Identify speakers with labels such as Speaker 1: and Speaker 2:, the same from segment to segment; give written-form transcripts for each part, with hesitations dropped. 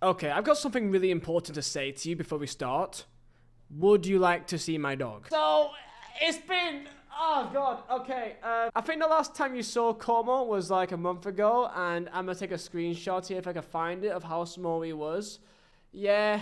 Speaker 1: Okay, I've got something really important to say to you before we start. Would you like to see my dog? So, it's been... Oh, God. Okay. I think the last time you saw Como was like a month ago, and I'm going to take a screenshot here if I can find it of how small he was. Yeah,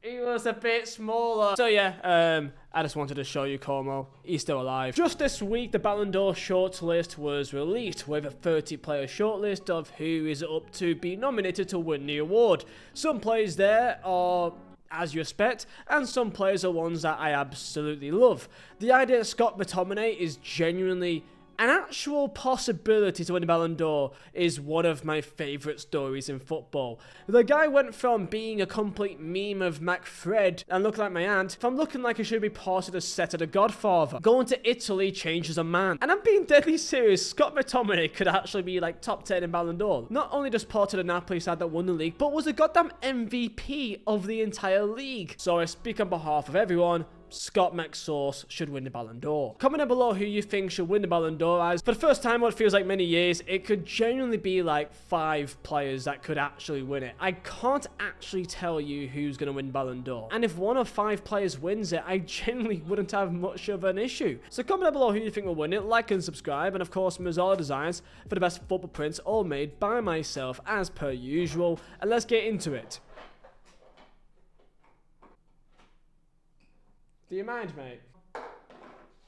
Speaker 1: he was a bit smaller. So, yeah, I just wanted to show you Como. He's still alive. Just this week, the Ballon D'or shortlist was released with a 30-player shortlist of who is up to be nominated to win the award. Some players there are... as you expect, and some players are ones that I absolutely love. The idea that Scott McTominay is genuinely an actual possibility to win the Ballon d'Or is one of my favourite stories in football. The guy went from being a complete meme of McFred and looking like my aunt, from looking like he should be part of the set of The Godfather. Going to Italy changes a man. And I'm being deadly serious, Scott McTominay could actually be like top 10 in Ballon d'Or. Not only just part of the Napoli side that won the league, but was a goddamn MVP of the entire league. So I speak on behalf of everyone. Scott McSauce should win the Ballon d'Or. Comment down below who you think should win the Ballon d'Or, as for the first time what feels like many years, it could genuinely be like 5 players that could actually win it. I can't actually tell you who's going to win Ballon d'Or. And if one of 5 players wins it, I genuinely wouldn't have much of an issue. So comment down below who you think will win it, like and subscribe, and of course Mazzala Designs for the best football prints, all made by myself as per usual. And let's get into it. Do you mind, mate?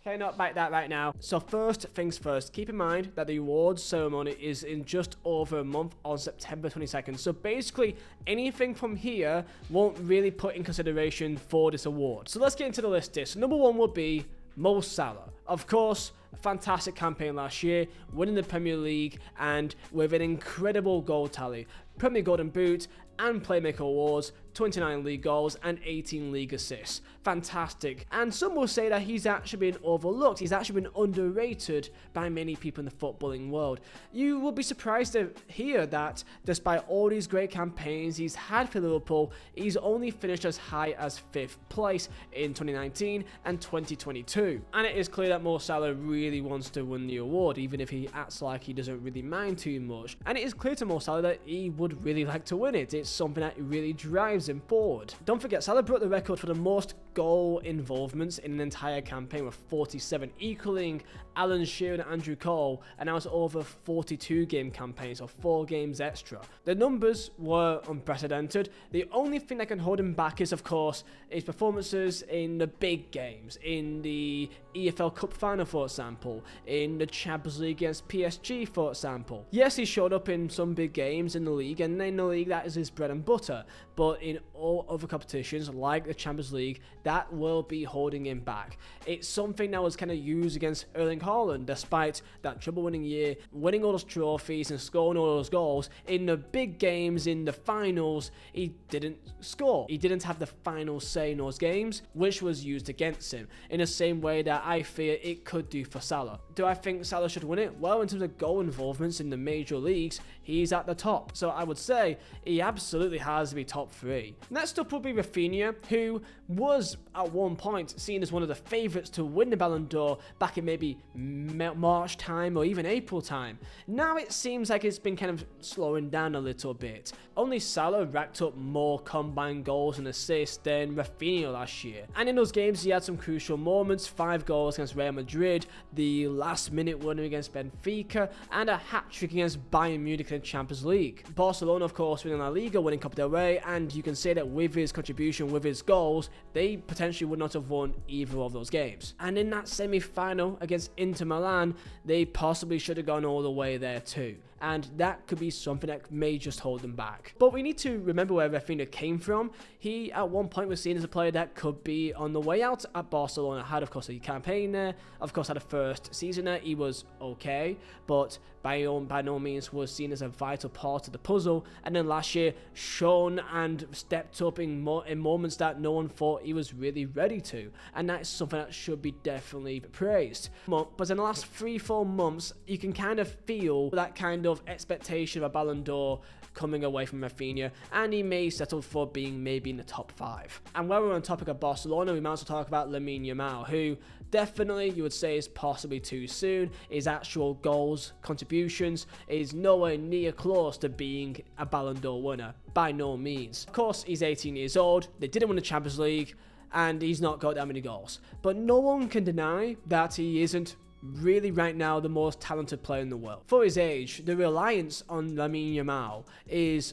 Speaker 1: Okay, not bite that right now. So first things first, keep in mind that the awards ceremony is in just over a month on September 22nd. So basically, anything from here won't really put in consideration for this award. So let's get into the list here. So number 1 would be Mo Salah. Of course, a fantastic campaign last year, winning the Premier League and with an incredible goal tally. Premier Golden Boot and Playmaker Awards, 29 league goals and 18 league assists. Fantastic. And some will say that he's actually been overlooked. He's actually been underrated by many people in the footballing world. You will be surprised to hear that despite all these great campaigns he's had for Liverpool, he's only finished as high as 5th place in 2019 and 2022. And it is clear that Mo Salah really wants to win the award, even if he acts like he doesn't really mind too much. And it is clear to Mo Salah that he would really like to win it. It's something that really drives him forward. Don't forget, Salah broke the record for the most goal involvements in an entire campaign with 47, equaling Alan Shearer and Andrew Cole, and that was over 42 game campaigns, so 4 games extra. The numbers were unprecedented. The only thing that can hold him back is, of course, his performances in the big games, in the EFL Cup final, for example, in the Champions League against PSG, for example. Yes, he showed up in some big games in the league, and in the league that is his bread and butter, but in all other competitions, like the Champions League, that will be holding him back. It's something that was kind of used against Erling Haaland, despite that treble-winning year, winning all those trophies and scoring all those goals. In the big games, in the finals, he didn't score. He didn't have the final say in those games, which was used against him, in the same way that I fear it could do for Salah. Do I think Salah should win it? Well, in terms of goal involvements in the major leagues, he's at the top. So I would say he absolutely has to be top 3. Next up will be Raphinha, who was at one point seen as one of the favourites to win the Ballon d'Or back in maybe March time or even April time. Now it seems like it's been kind of slowing down a little bit. Only Salah racked up more combined goals and assists than Raphinha last year. And in those games he had some crucial moments, 5 goals against Real Madrid, the last minute winner against Benfica, and a hat-trick against Bayern Munich in the Champions League. Barcelona, of course, winning La Liga, winning Copa del Rey, and you can say that with his contribution, with his goals, they potentially would not have won either of those games. And in that semi-final against Inter Milan, they possibly should have gone all the way there too. And that could be something that may just hold them back. But we need to remember where Raphinha came from. He at one point was seen as a player that could be on the way out at Barcelona. Had of course a campaign there, of course had a first season there. He was okay, but by no means was seen as a vital part of the puzzle. And then last year shone and stepped up in moments that no one thought he was really ready to, and that is something that should be definitely praised. But in the last 3-4 months you can kind of feel that kind of expectation of a Ballon d'Or coming away from Raphinha, and he may settle for being maybe in the top 5. And while we're on the topic of Barcelona, we might as well talk about Lamine Yamal, who definitely you would say is possibly too soon. His actual goals, contributions is nowhere near close to being a Ballon d'Or winner, by no means. Of course, he's 18 years old, they didn't win the Champions League, and he's not got that many goals. But no one can deny that he isn't really right now the most talented player in the world. For his age, the reliance on Lamine Yamal is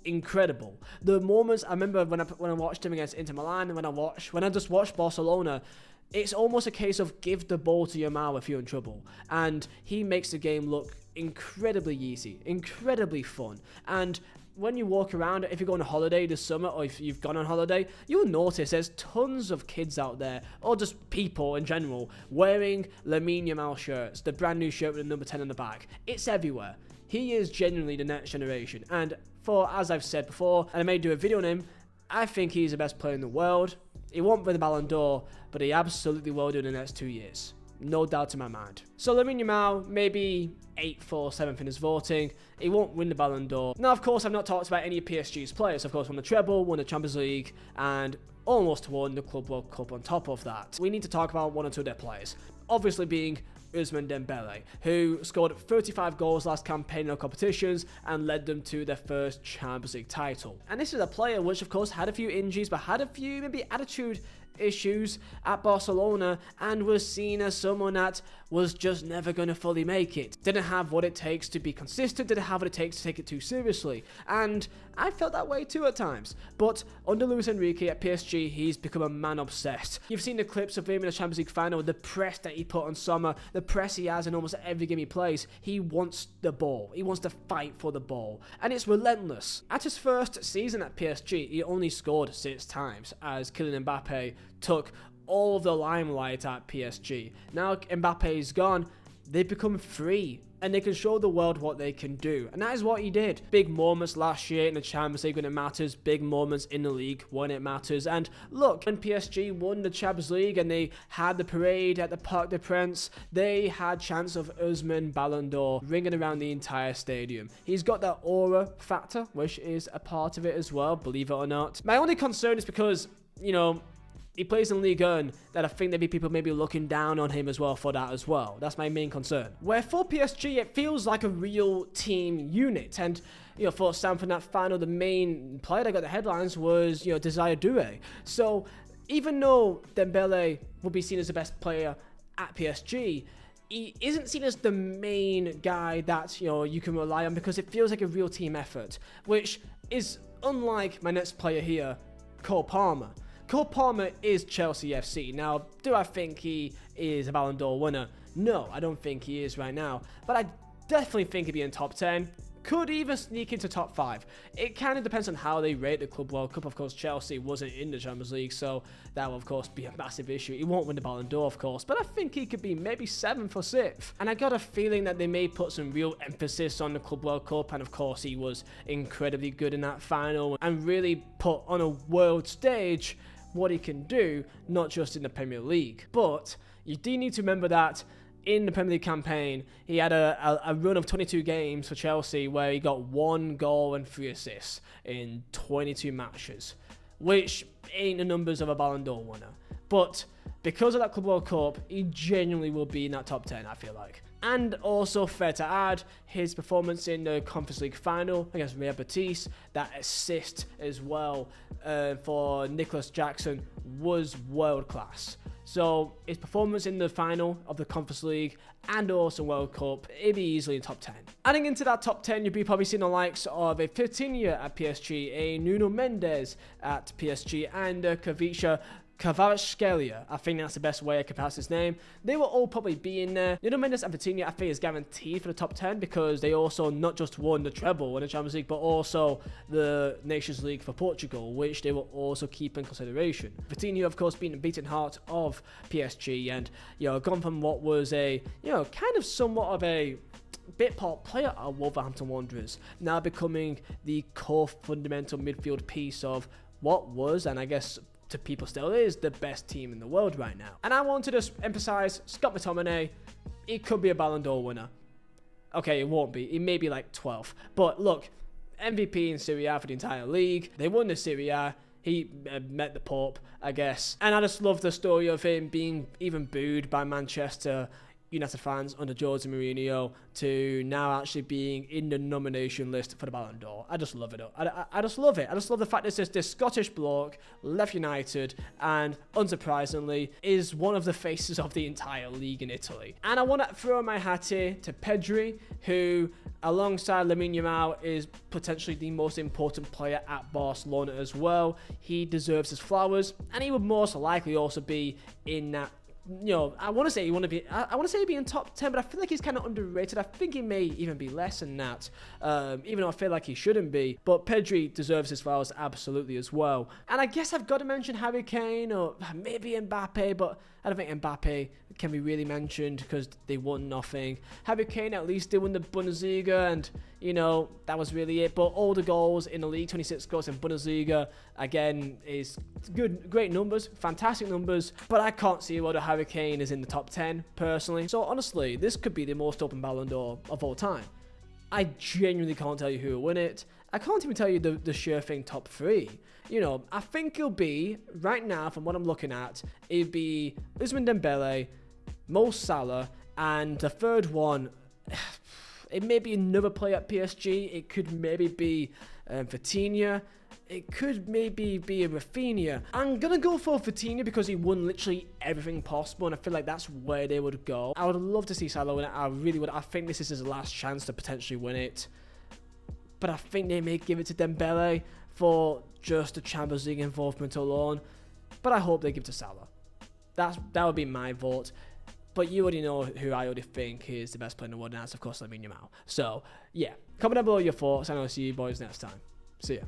Speaker 1: incredible. The moments I remember when I watched him against Inter Milan, and when I just watched Barcelona, it's almost a case of give the ball to Yamal if you're in trouble, and he makes the game look incredibly easy, incredibly fun. And when you walk around, if you go on a holiday this summer, or if you've gone on holiday, you'll notice there's tons of kids out there, or just people in general, wearing Lamine Yamal shirts, the brand new shirt with the number 10 on the back. It's everywhere. He is genuinely the next generation, and as I've said before, and I may do a video on him, I think he's the best player in the world. He won't win the Ballon d'Or, but he absolutely will do in the next 2 years. No doubt in my mind. So Lamine Yamal, maybe 8th or 7th in his voting. He won't win the Ballon d'Or. Now, of course, I've not talked about any of PSG's players. Of course, won the treble, won the Champions League, and almost won the Club World Cup on top of that. We need to talk about one or two of their players. Obviously being Ousmane Dembele, who scored 35 goals last campaign in all competitions and led them to their first Champions League title. And this is a player which, of course, had a few injuries, but had a few maybe attitude issues at Barcelona, and was seen as someone that was just never going to fully make it. Didn't have what it takes to be consistent, didn't have what it takes to take it too seriously, and I felt that way too at times. But under Luis Enrique at PSG, he's become a man obsessed. You've seen the clips of him in the Champions League final, the press that he put on Sommer, the press he has in almost every game he plays. He wants the ball, he wants to fight for the ball, and it's relentless. At his first season at PSG, he only scored 6 times, as Kylian Mbappe took all of the limelight at PSG. Now Mbappe's gone, they've become free, and they can show the world what they can do, and that is what he did. Big moments last year in the Champions League when it matters, big moments in the league when it matters. And look, when PSG won the Champions League and they had the parade at the Parc des Princes, they had chance of Ousmane Ballon d'Or ringing around the entire stadium. He's got that aura factor, which is a part of it as well, believe it or not. My only concern is because, you know, he plays in Ligue 1, that I think there'd be people maybe looking down on him as well for that as well. That's my main concern. Where for PSG, it feels like a real team unit. And, you know, for Sam, from that final, the main player that got the headlines was, you know, Vizeh Doué. So even though Dembele will be seen as the best player at PSG, he isn't seen as the main guy that, you know, you can rely on, because it feels like a real team effort, which is unlike my next player here, Cole Palmer. Cole Palmer is Chelsea FC. Now, do I think he is a Ballon d'Or winner? No, I don't think he is right now. But I definitely think he'd be in top 10. Could even sneak into top 5. It kind of depends on how they rate the Club World Cup. Of course, Chelsea wasn't in the Champions League, so that will, of course, be a massive issue. He won't win the Ballon d'Or, of course, but I think he could be maybe 7th or 6th. And I got a feeling that they may put some real emphasis on the Club World Cup, and of course, he was incredibly good in that final and really put on a world stage what he can do, not just in the Premier League. But you do need to remember that in the Premier League campaign, he had a run of 22 games for Chelsea where he got 1 goal and 3 assists in 22 matches, which ain't the numbers of a Ballon d'Or winner. But because of that Club World Cup, he genuinely will be in that top 10, I feel like. And also, fair to add, his performance in the Conference League final against Real Betis, that assist as well for Nicholas Jackson was world class. So his performance in the final of the Conference League and also World Cup, it'd be easily in top 10. Adding into that top 10, you'll be probably seeing the likes of a Coutinho at PSG, a Nuno Mendes at PSG, and Kavicha Kvaratskhelia. I think that's the best way I can pronounce his name. They will all probably be in there. Nuno Mendes and Coutinho, I think, is guaranteed for the top 10 because they also not just won the treble in the Champions League, but also the Nations League for Portugal, which they will also keep in consideration. Coutinho, of course, being the beating heart of PSG, and, you know, gone from what was a, you know, kind of somewhat of a bit part player at Wolverhampton Wanderers, now becoming the core fundamental midfield piece of what was, and I guess to people still is, the best team in the world right now. And I want to just emphasize Scott McTominay, he could be a Ballon d'Or winner. Okay, it won't be. It may be like 12th. But look, MVP in Serie A for the entire league. They won the Serie A. He met the Pope, I guess. And I just love the story of him being even booed by Manchester United fans under Jose Mourinho to now actually being in the nomination list for the Ballon d'Or. I just love it. I just love it. I just love the fact that this Scottish bloke left United and, unsurprisingly, is one of the faces of the entire league in Italy. And I want to throw my hat here to Pedri, who, alongside Lamine Yamal, is potentially the most important player at Barcelona as well. He deserves his flowers, and he would most likely also be in that. You know, I want to say he'd be in top 10, but I feel like he's kind of underrated. I think he may even be less than that, even though I feel like he shouldn't be. But Pedri deserves his flowers absolutely as well. And I guess I've got to mention Harry Kane or maybe Mbappe, but I don't think Mbappe can be really mentioned because they won nothing. Harry Kane, at least they won the Bundesliga, and, you know, that was really it. But all the goals in the league, 26 goals in Bundesliga, again, is good, great numbers, fantastic numbers. But I can't see whether Harry Kane is in the top 10, personally. So, honestly, this could be the most open Ballon d'Or of all time. I genuinely can't tell you who will win it. I can't even tell you the sure thing top 3. You know, I think it'll be, right now, from what I'm looking at, it'd be Ousmane Dembele, Mo Salah, and the third one, it may be another player at PSG. It could maybe be Raphinha. It could maybe be a Raphinha. I'm going to go for Raphinha because he won literally everything possible, and I feel like that's where they would go. I would love to see Salah win it. I really would. I think this is his last chance to potentially win it. But I think they may give it to Dembele for just the Champions League involvement alone. But I hope they give it to Salah. That would be my vote. But you already know who I already think is the best player in the world, and that's, of course, Lamine Yamal. So, yeah. Comment down below your thoughts, and I'll see you boys next time. See ya.